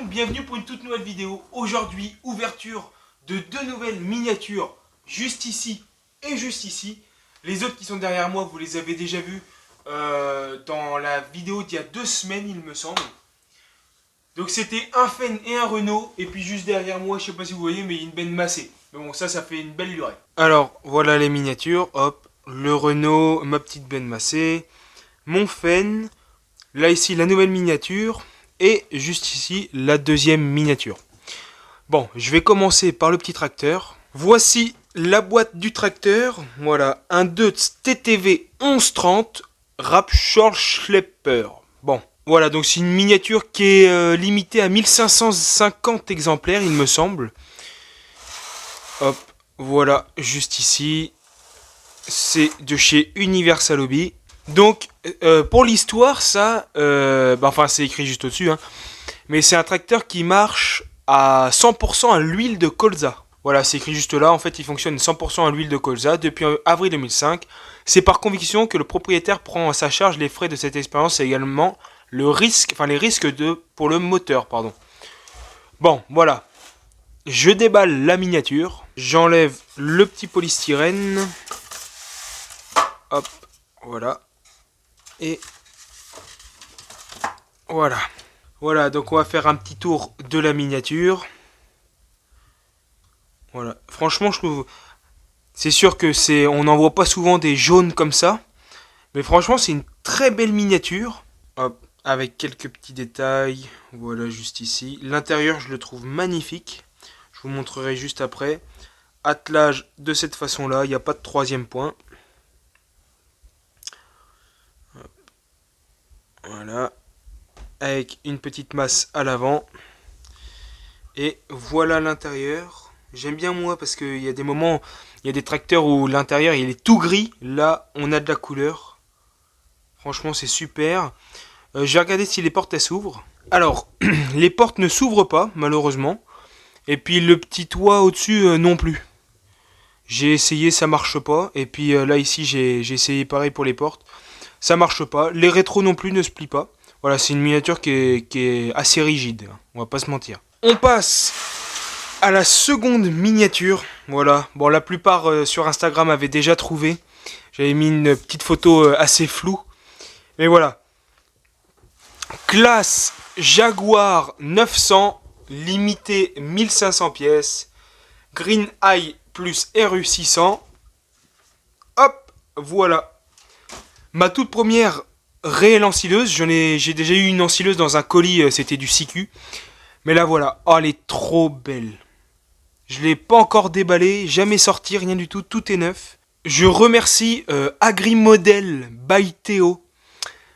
monde, bienvenue pour une toute nouvelle vidéo. Aujourd'hui, ouverture de deux nouvelles miniatures, juste ici et juste ici. Les autres qui sont derrière moi, vous les avez déjà vus dans la vidéo d'il y a 2 semaines, il me semble. Donc c'était un Fen et un Renault, et puis juste derrière moi, je sais pas si vous voyez, mais il y a une benne massée. Mais bon, ça fait une belle lurette. Alors, voilà les miniatures, hop, le Renault, ma petite benne massée, mon Fen, là ici la nouvelle miniature, et juste ici la deuxième miniature. Bon, je vais commencer par le petit tracteur. Voici la boîte du tracteur. Voilà, un Deutz TTV 1130 Rapshore Schlepper. Bon, voilà, donc c'est une miniature qui est limitée à 1550 exemplaires, il me semble. Hop, voilà, juste ici. C'est de chez Universal Hobby. Donc, pour l'histoire, ça, enfin c'est écrit juste au-dessus, hein, mais c'est un tracteur qui marche à 100% à l'huile de colza. Voilà, c'est écrit juste là, en fait il fonctionne 100% à l'huile de colza depuis avril 2005. C'est par conviction que le propriétaire prend à sa charge les frais de cette expérience et également les risques pour le moteur, pardon. Bon, voilà. Je déballe la miniature, j'enlève le petit polystyrène. Hop, voilà. Et voilà. Voilà, donc on va faire un petit tour de la miniature. Voilà, franchement, je trouve... C'est sûr que on n'en voit pas souvent des jaunes comme ça. Mais franchement, c'est une très belle miniature. Hop, avec quelques petits détails. Voilà, juste ici. L'intérieur, je le trouve magnifique. Je vous montrerai juste après. Attelage de cette façon-là, il n'y a pas de troisième point. Hop. Voilà. Avec une petite masse à l'avant. Et voilà l'intérieur. J'aime bien moi parce qu'il y a des moments, il y a des tracteurs où l'intérieur il est tout gris. Là, on a de la couleur. Franchement, c'est super. J'ai regardé si les portes elles s'ouvrent. Alors, les portes ne s'ouvrent pas, malheureusement. Et puis le petit toit au-dessus non plus. J'ai essayé, ça marche pas. Et puis là ici, j'ai essayé pareil pour les portes. Ça marche pas. Les rétros non plus ne se plient pas. Voilà, c'est une miniature qui est assez rigide. On va pas se mentir. On passe à la seconde miniature. Voilà. Bon, la plupart sur Instagram avaient déjà trouvé. J'avais mis une petite photo assez floue. Mais voilà. Classe Jaguar 900, limité 1500 pièces. Green Eye plus RU 600. Hop, voilà. Ma toute première réelle ensileuse. J'ai déjà eu une ensileuse dans un colis, c'était du CQ. Mais là voilà, oh, elle est trop belle. Je l'ai pas encore déballée, jamais sorti, rien du tout, tout est neuf. Je remercie Agrimodel by Théo.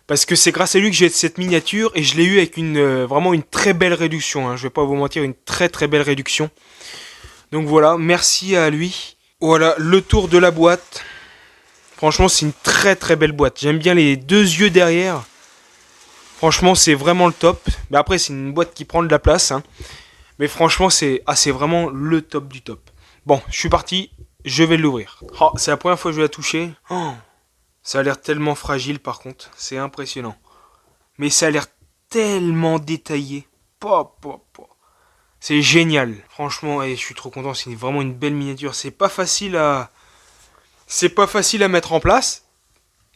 Parce que c'est grâce à lui que j'ai cette miniature et je l'ai eu avec vraiment une très belle réduction. Hein. Je vais pas vous mentir, une très très belle réduction. Donc voilà, merci à lui. Voilà, le tour de la boîte. Franchement, c'est une très très belle boîte. J'aime bien les deux yeux derrière. Franchement, c'est vraiment le top. Mais après, c'est une boîte qui prend de la place. Hein. Mais franchement, c'est vraiment le top du top. Bon, je suis parti. Je vais l'ouvrir. Oh, c'est la première fois que je vais la toucher. Oh, ça a l'air tellement fragile par contre. C'est impressionnant. Mais ça a l'air tellement détaillé. C'est génial. Franchement, je suis trop content. C'est vraiment une belle miniature. C'est pas facile à mettre en place.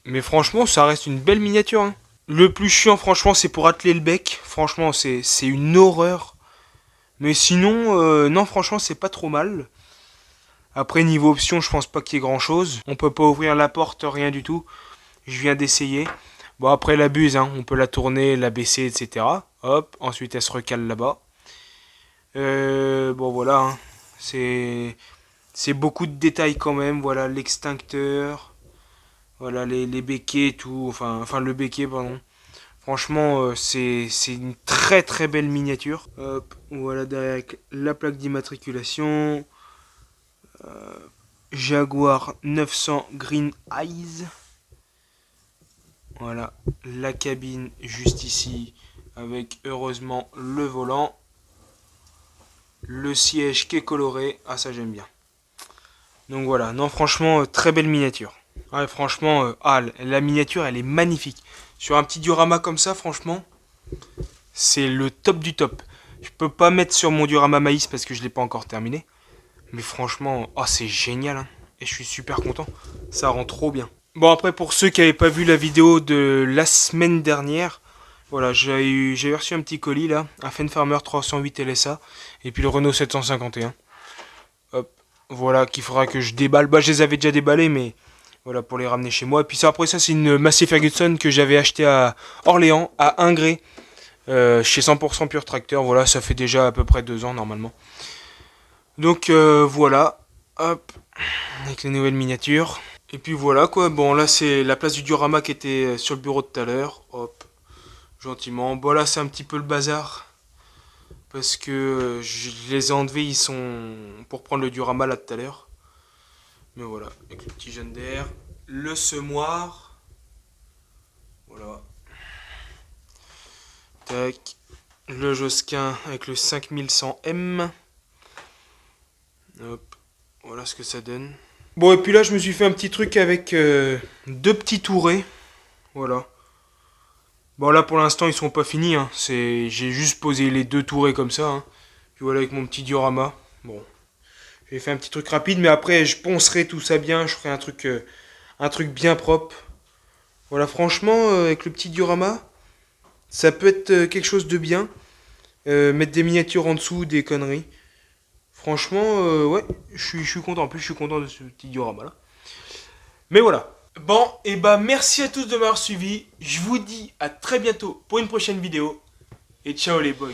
Mais franchement, ça reste une belle miniature. Hein. Le plus chiant, franchement, c'est pour atteler le bec. Franchement, c'est une horreur. Mais sinon, non, franchement, c'est pas trop mal. Après, niveau option, je pense pas qu'il y ait grand chose. On peut pas ouvrir la porte, rien du tout. Je viens d'essayer. Bon, après, la buse, hein, on peut la tourner, la baisser, etc. Hop, ensuite, elle se recale là-bas. Bon, voilà. Hein. C'est beaucoup de détails quand même. Voilà, l'extincteur. Voilà, les béquets, tout. Enfin, le béquet, pardon. Franchement, c'est une très très belle miniature. Hop, voilà derrière avec la plaque d'immatriculation. Jaguar 900 Green Eyes. Voilà, la cabine juste ici avec heureusement le volant. Le siège qui est coloré. Ah, ça j'aime bien. Donc voilà, non franchement, très belle miniature. Ouais, franchement, la miniature elle est magnifique. Sur un petit diorama comme ça, franchement, c'est le top du top. Je peux pas mettre sur mon diorama maïs parce que je l'ai pas encore terminé. Mais franchement, oh, c'est génial. Hein. Et je suis super content. Ça rend trop bien. Bon, après, pour ceux qui n'avaient pas vu la vidéo de la semaine dernière, voilà, j'ai reçu un petit colis là. Un Fenfarmer 308 LSA. Et puis le Renault 751. Hop. Voilà, qu'il faudra que je déballe. Bah, je les avais déjà déballés, mais voilà, pour les ramener chez moi. Et puis ça, après ça, c'est une Massey Ferguson que j'avais acheté à Orléans, à Ingré. Chez 100% Pure Tracteur, voilà, ça fait déjà à peu près 2 ans normalement. Donc voilà, hop, avec les nouvelles miniatures. Et puis voilà quoi, bon là c'est la place du diorama qui était sur le bureau de tout à l'heure. Hop, gentiment. Bon là c'est un petit peu le bazar. Parce que je les ai enlevés, ils sont pour prendre le diorama là tout à l'heure. Mais voilà, avec le petit jaune d'air. Le semoir. Voilà. Tac. Le Josquin avec le 5100M. Hop. Voilà ce que ça donne. Bon, et puis là, je me suis fait un petit truc avec 2 petits tourets. Voilà. Bon, là, pour l'instant, ils sont pas finis. Hein. J'ai juste posé les 2 tourets comme ça. Hein. Puis voilà, avec mon petit diorama. Bon. J'ai fait un petit truc rapide, mais après, je poncerai tout ça bien. Je ferai un truc bien propre. Voilà, franchement, avec le petit diorama, ça peut être quelque chose de bien. Mettre des miniatures en dessous, des conneries. Franchement, ouais, je suis content. En plus, je suis content de ce petit diorama là. Mais voilà. Bon, et bah merci à tous de m'avoir suivi. Je vous dis à très bientôt pour une prochaine vidéo. Et ciao les boys.